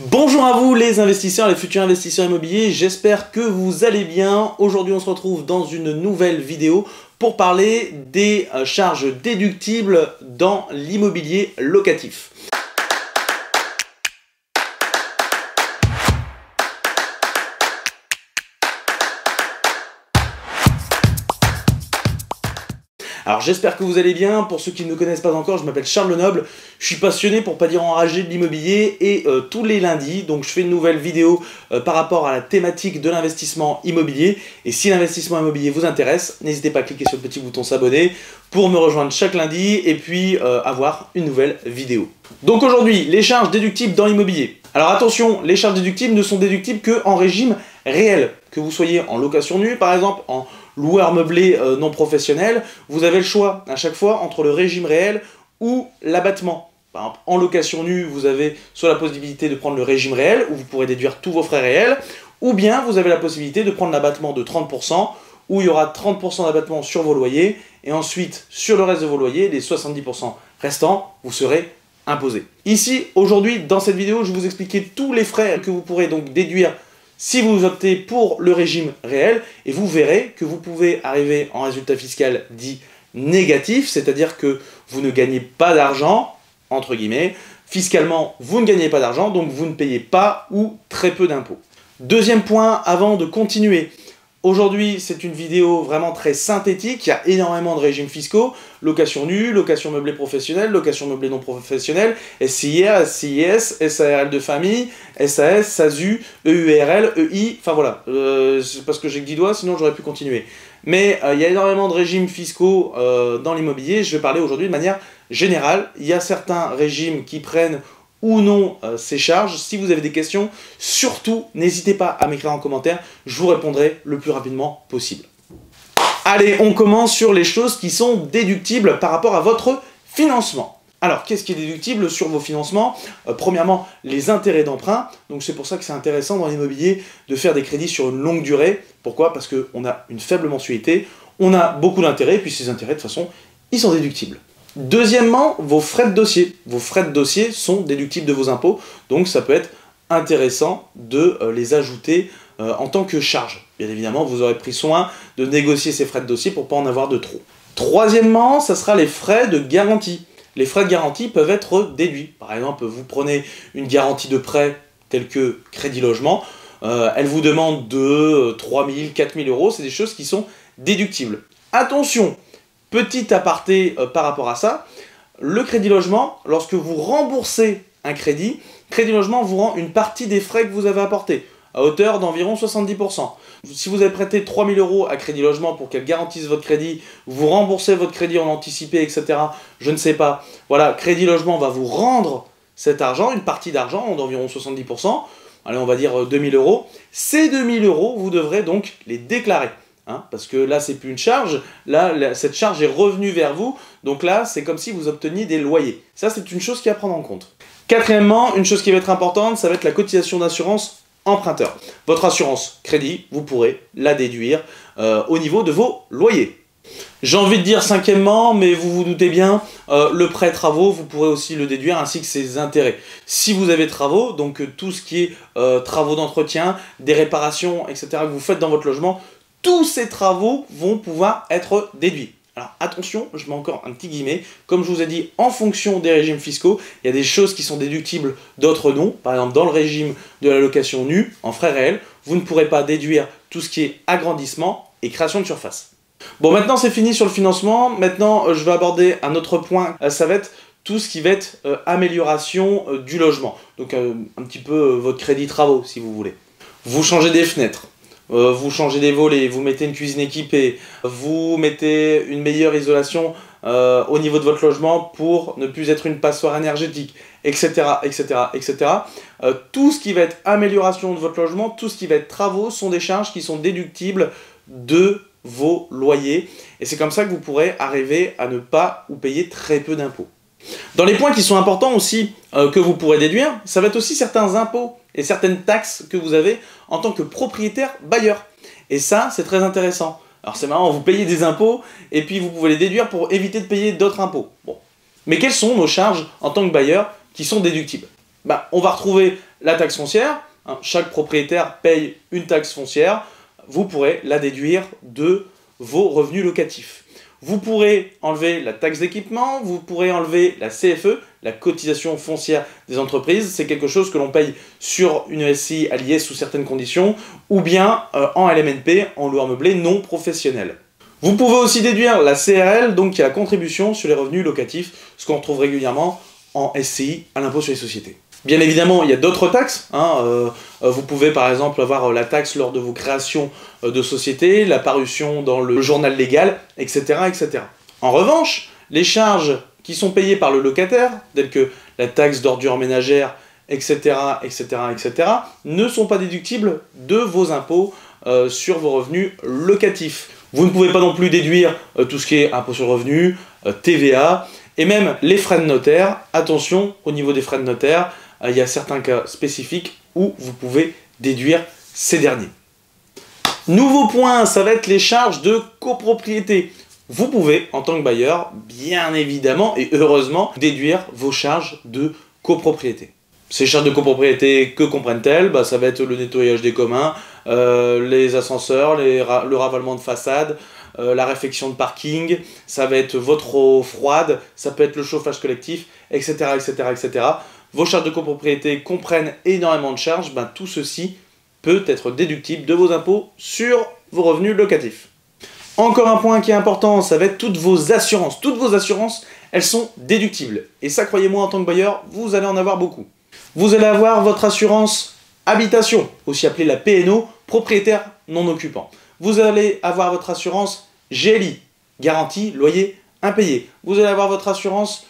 Bonjour à vous les investisseurs, les futurs investisseurs immobiliers, j'espère que vous allez bien. Aujourd'hui on se retrouve dans une nouvelle vidéo pour parler des charges déductibles dans l'immobilier locatif. Alors j'espère que vous allez bien. Pour ceux qui ne me connaissent pas encore, je m'appelle Charles Lenoble, je suis passionné pour pas dire enragé de l'immobilier et tous les lundis, donc je fais une nouvelle vidéo par rapport à la thématique de l'investissement immobilier. Et si l'investissement immobilier vous intéresse, n'hésitez pas à cliquer sur le petit bouton s'abonner pour me rejoindre chaque lundi et puis avoir une nouvelle vidéo. Donc aujourd'hui, les charges déductibles dans l'immobilier. Alors attention, les charges déductibles ne sont déductibles qu'en régime réel. Que vous soyez en location nue par exemple, en loueur meublé non professionnel, vous avez le choix à chaque fois entre le régime réel ou l'abattement. Par exemple, en location nue, vous avez soit la possibilité de prendre le régime réel, où vous pourrez déduire tous vos frais réels, ou bien vous avez la possibilité de prendre l'abattement de 30%, où il y aura 30% d'abattement sur vos loyers, et ensuite, sur le reste de vos loyers, les 70% restants, vous serez imposé. Ici, aujourd'hui, dans cette vidéo, je vais vous expliquer tous les frais que vous pourrez donc déduire si vous optez pour le régime réel, et vous verrez que vous pouvez arriver en résultat fiscal dit négatif, c'est-à-dire que vous ne gagnez pas d'argent, entre guillemets, fiscalement vous ne gagnez pas d'argent, donc vous ne payez pas ou très peu d'impôts. Deuxième point, avant de continuer, aujourd'hui c'est une vidéo vraiment très synthétique, il y a énormément de régimes fiscaux, location nue, location meublée professionnelle, location meublée non professionnelle, SCIR, SCIS, SARL de famille, SAS, SASU, EURL, EI, enfin voilà, c'est parce que j'ai que 10 doigts, sinon j'aurais pu continuer. Mais il y a énormément de régimes fiscaux dans l'immobilier, je vais parler aujourd'hui de manière générale. Il y a certains régimes qui prennent ou non ces charges. Si vous avez des questions, surtout n'hésitez pas à m'écrire en commentaire, je vous répondrai le plus rapidement possible. Allez, on commence sur les choses qui sont déductibles par rapport à votre financement. Alors, qu'est-ce qui est déductible sur vos financements? Premièrement, les intérêts d'emprunt. Donc c'est pour ça que c'est intéressant dans l'immobilier de faire des crédits sur une longue durée. Pourquoi? Parce qu'on a une faible mensualité, on a beaucoup d'intérêts, et puis ces intérêts, de toute façon, ils sont déductibles. Deuxièmement, vos frais de dossier. Vos frais de dossier sont déductibles de vos impôts, donc ça peut être intéressant de les ajouter en tant que charge. Bien évidemment, vous aurez pris soin de négocier ces frais de dossier pour ne pas en avoir de trop. Troisièmement, ça sera les frais de garantie. Les frais de garantie peuvent être déduits. Par exemple, vous prenez une garantie de prêt telle que Crédit Logement, elle vous demande de 3 000, 4 000 euros, c'est des choses qui sont déductibles. Attention, petit aparté par rapport à ça, le Crédit Logement, lorsque vous remboursez un crédit, Crédit Logement vous rend une partie des frais que vous avez apportés, à hauteur d'environ 70%. Si vous avez prêté 3 000 euros à Crédit Logement pour qu'elle garantisse votre crédit, vous remboursez votre crédit en anticipé, etc., je ne sais pas, voilà, Crédit Logement va vous rendre cet argent, une partie d'argent d'environ 70%, allez, on va dire 2 000 euros. Ces 2 000 euros, vous devrez donc les déclarer. Parce que là, c'est plus une charge, là, cette charge est revenue vers vous, donc là, c'est comme si vous obteniez des loyers. Ça, c'est une chose qui est à prendre en compte. Quatrièmement, une chose qui va être importante, ça va être la cotisation d'assurance emprunteur. Votre assurance crédit, vous pourrez la déduire au niveau de vos loyers. J'ai envie de dire cinquièmement, mais vous vous doutez bien, le prêt travaux, vous pourrez aussi le déduire, ainsi que ses intérêts. Si vous avez travaux, donc tout ce qui est travaux d'entretien, des réparations, etc., que vous faites dans votre logement, tous ces travaux vont pouvoir être déduits. Alors attention, je mets encore un petit guillemet, comme je vous ai dit, en fonction des régimes fiscaux, il y a des choses qui sont déductibles, d'autres non. Par exemple, dans le régime de la location nue, en frais réels, vous ne pourrez pas déduire tout ce qui est agrandissement et création de surface. Bon, maintenant c'est fini sur le financement, maintenant je vais aborder un autre point, ça va être tout ce qui va être amélioration du logement. Donc un petit peu votre crédit travaux, si vous voulez. Vous changez des fenêtres. Vous changez des volets, vous mettez une cuisine équipée, vous mettez une meilleure isolation au niveau de votre logement pour ne plus être une passoire énergétique, etc., etc., etc. Tout ce qui va être amélioration de votre logement, tout ce qui va être travaux sont des charges qui sont déductibles de vos loyers. Et c'est comme ça que vous pourrez arriver à ne pas ou payer très peu d'impôts. Dans les points qui sont importants aussi que vous pourrez déduire, ça va être aussi certains impôts et certaines taxes que vous avez en tant que propriétaire bailleur. Et ça, c'est très intéressant. Alors c'est marrant, vous payez des impôts et puis vous pouvez les déduire pour éviter de payer d'autres impôts. Bon. Mais quelles sont nos charges en tant que bailleur qui sont déductibles? On va retrouver La taxe foncière, hein, chaque propriétaire paye une taxe foncière, vous pourrez la déduire de vos revenus locatifs. Vous pourrez enlever la taxe d'équipement, vous pourrez enlever la CFE, la cotisation foncière des entreprises. C'est quelque chose que l'on paye sur une SCI à l'IS sous certaines conditions, ou bien en LMNP, en loueur meublé non professionnel. Vous pouvez aussi déduire la CRL, donc qui est la contribution sur les revenus locatifs, ce qu'on retrouve régulièrement en SCI à l'impôt sur les sociétés. Bien évidemment, il y a d'autres taxes. Vous pouvez par exemple avoir la taxe lors de vos créations de sociétés, la parution dans le journal légal, etc., etc. En revanche, les charges qui sont payées par le locataire, telles que la taxe d'ordures ménagères, etc., etc., etc., ne sont pas déductibles de vos impôts sur vos revenus locatifs. Vous ne pouvez pas non plus déduire tout ce qui est impôt sur le revenu, TVA, et même les frais de notaire. Attention, au niveau des frais de notaire, il y a certains cas spécifiques où vous pouvez déduire ces derniers. Nouveau point, ça va être les charges de copropriété. Vous pouvez, en tant que bailleur, bien évidemment et heureusement, déduire vos charges de copropriété. Ces charges de copropriété, que comprennent-elles? Ça va être le nettoyage des communs, les ascenseurs, le ravalement de façade, la réfection de parking, ça va être votre eau froide, ça peut être le chauffage collectif, etc., etc., etc. Vos charges de copropriété comprennent énormément de charges, tout ceci peut être déductible de vos impôts sur vos revenus locatifs. Encore un point qui est important, ça va être toutes vos assurances. Toutes vos assurances, elles sont déductibles. Et ça, croyez-moi, en tant que bailleur, vous allez en avoir beaucoup. Vous allez avoir votre assurance habitation, aussi appelée la PNO, propriétaire non occupant. Vous allez avoir votre assurance GLI, garantie loyer impayé. Vous allez avoir votre assurance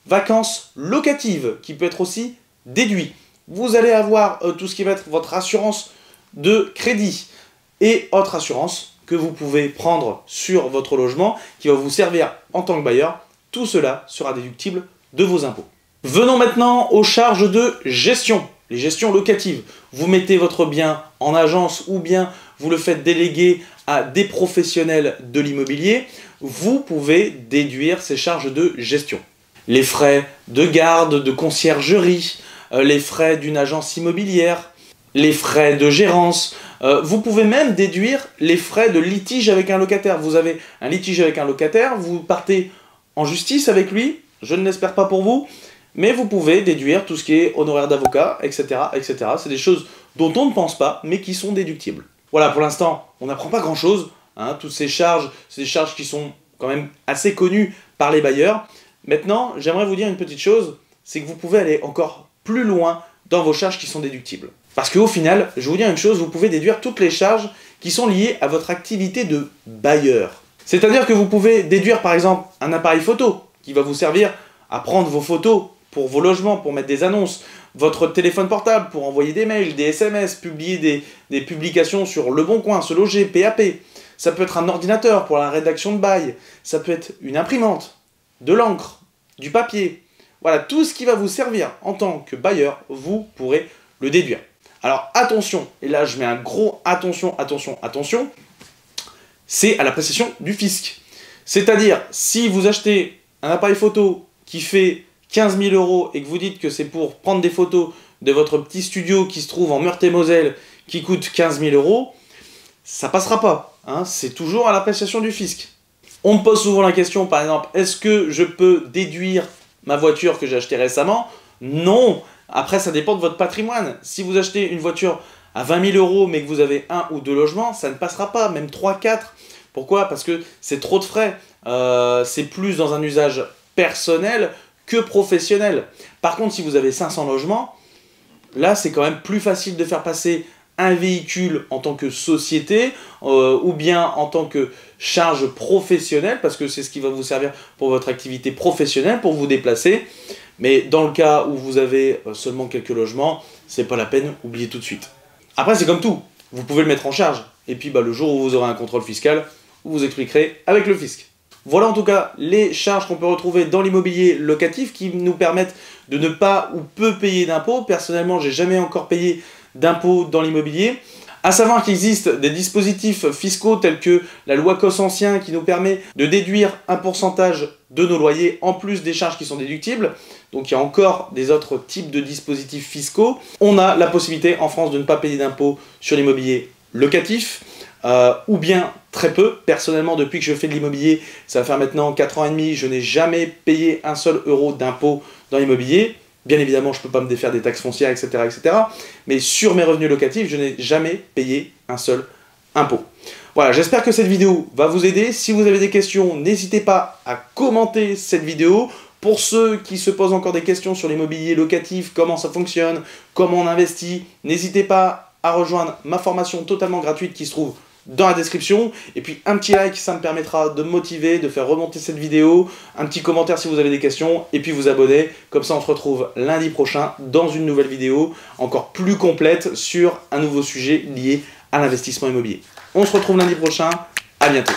vacances locatives, qui peut être aussi déduit. Vous allez avoir tout ce qui va être votre assurance de crédit et autres assurances que vous pouvez prendre sur votre logement, qui va vous servir en tant que bailleur. Tout cela sera déductible de vos impôts. Venons maintenant aux charges de gestion, les gestions locatives. Vous mettez votre bien en agence ou bien vous le faites déléguer à des professionnels de l'immobilier, vous pouvez déduire ces charges de gestion. Les frais de garde, de conciergerie, les frais d'une agence immobilière, les frais de gérance. Vous pouvez même déduire les frais de litige avec un locataire. Vous avez un litige avec un locataire, vous partez en justice avec lui, je ne l'espère pas pour vous, mais vous pouvez déduire tout ce qui est honoraire d'avocat, etc., etc. C'est des choses dont on ne pense pas, mais qui sont déductibles. Voilà, pour l'instant, on n'apprend pas grand-chose. Toutes ces charges, c'est des charges qui sont quand même assez connues par les bailleurs. Maintenant, j'aimerais vous dire une petite chose, c'est que vous pouvez aller encore plus loin dans vos charges qui sont déductibles. Parce qu'au final, je vais vous dire une chose, vous pouvez déduire toutes les charges qui sont liées à votre activité de bailleur. C'est-à-dire que vous pouvez déduire par exemple un appareil photo qui va vous servir à prendre vos photos pour vos logements, pour mettre des annonces, votre téléphone portable pour envoyer des mails, des SMS, publier des publications sur Le Bon Coin, Se Loger, PAP. Ça peut être un ordinateur pour la rédaction de bail, ça peut être une imprimante, de l'encre, du papier. Voilà, tout ce qui va vous servir en tant que bailleur, vous pourrez le déduire. Alors attention, et là je mets un gros attention, attention, attention, c'est à l'appréciation du fisc. C'est-à-dire, si vous achetez un appareil photo qui fait 15 000 € et que vous dites que c'est pour prendre des photos de votre petit studio qui se trouve en Meurthe-et-Moselle qui coûte 15 000 €, ça passera pas. C'est toujours à l'appréciation du fisc. On me pose souvent la question, par exemple, est-ce que je peux déduire ma voiture que j'ai achetée récemment? Non. Après, ça dépend de votre patrimoine. Si vous achetez une voiture à 20 000 € mais que vous avez 1 ou 2 logements, ça ne passera pas, même 3, 4. Pourquoi? Parce que c'est trop de frais. C'est plus dans un usage personnel que professionnel. Par contre, si vous avez 500 logements, là, c'est quand même plus facile de faire passer un véhicule en tant que société ou bien en tant que charge professionnelle, parce que c'est ce qui va vous servir pour votre activité professionnelle, pour vous déplacer. Mais dans le cas où vous avez seulement quelques logements, c'est pas la peine, oubliez tout de suite. Après, c'est comme tout, vous pouvez le mettre en charge. Et puis le jour où vous aurez un contrôle fiscal, vous expliquerez avec le fisc. Voilà en tout cas les charges qu'on peut retrouver dans l'immobilier locatif qui nous permettent de ne pas ou peu payer d'impôts. Personnellement, j'ai jamais encore payé d'impôts dans l'immobilier. À savoir qu'il existe des dispositifs fiscaux tels que la loi COS ancien qui nous permet de déduire un pourcentage de nos loyers en plus des charges qui sont déductibles. Donc il y a encore des autres types de dispositifs fiscaux. On a la possibilité en France de ne pas payer d'impôts sur l'immobilier locatif, ou bien très peu. Personnellement, depuis que je fais de l'immobilier, ça va faire maintenant 4 ans et demi, je n'ai jamais payé un seul euro d'impôt dans l'immobilier. Bien évidemment, je ne peux pas me défaire des taxes foncières, etc., etc. Mais sur mes revenus locatifs, je n'ai jamais payé un seul impôt. Voilà, j'espère que cette vidéo va vous aider. Si vous avez des questions, n'hésitez pas à commenter cette vidéo. Pour ceux qui se posent encore des questions sur l'immobilier locatif, comment ça fonctionne, comment on investit, n'hésitez pas à rejoindre ma formation totalement gratuite qui se trouve dans la description. Et puis un petit like, ça me permettra de me motiver, de faire remonter cette vidéo. Un petit commentaire si vous avez des questions. Et puis vous abonner. Comme ça, on se retrouve lundi prochain dans une nouvelle vidéo encore plus complète sur un nouveau sujet lié à l'investissement immobilier. On se retrouve lundi prochain. À bientôt.